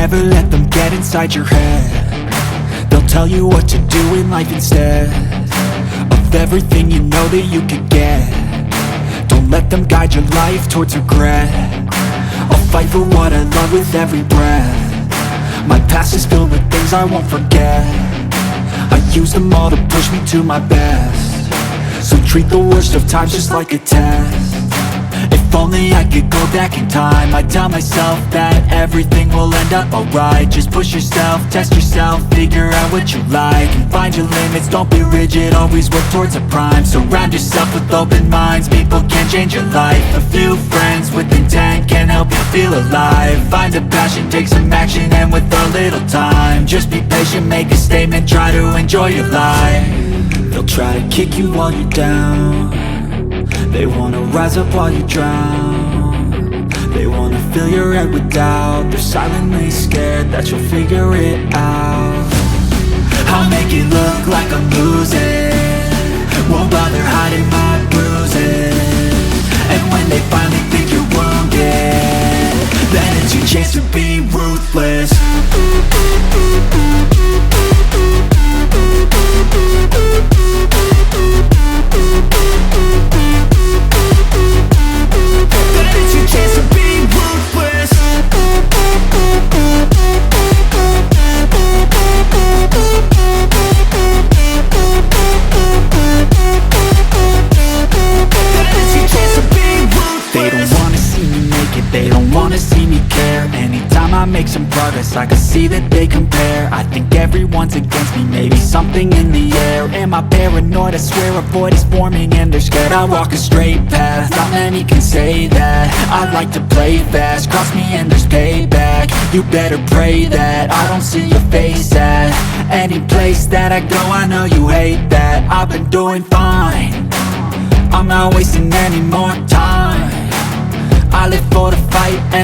never let them get inside your head. They'll tell you what to do in life instead of everything you know that you could get. Don't let them guide your life towards regret. I'll fight for what I love with every breath. My past is filled with things I won't forget. I use them all to push me to my best. So treat the worst of times just like a test. If only I could go back in time, I'd tell myself that everything will end up alright. Just push yourself, test yourself, figure out what you like, and find your limits, don't be rigid, always work towards a prime. Surround yourself with open minds, people can change your life. A few friends with intent can help you feel alive. Find a passion, take some action, and with a little time, just be patient, make a statement, try to enjoy your life. They'll try to kick you while you're down. They wanna rise up while you drown. They wanna fill your head with doubt. They're silently scared that you'll figure it out. I'll make it look like I'm losing, won't bother hiding my bruises. And when they finally think you're wounded, then it's your chance to be ruthless. They don't wanna see me care. Anytime I make some progress, I can see that they compare. I think everyone's against me, maybe something in the air. Am I paranoid? I swear a void is forming and they're scared. I walk a straight path, not many can say that. I like to play fast, cross me and there's payback. You better pray that I don't see your face at any place that I go. I know you hate that. I've been doing fine, I'm not wasting any more time. I live for the fight and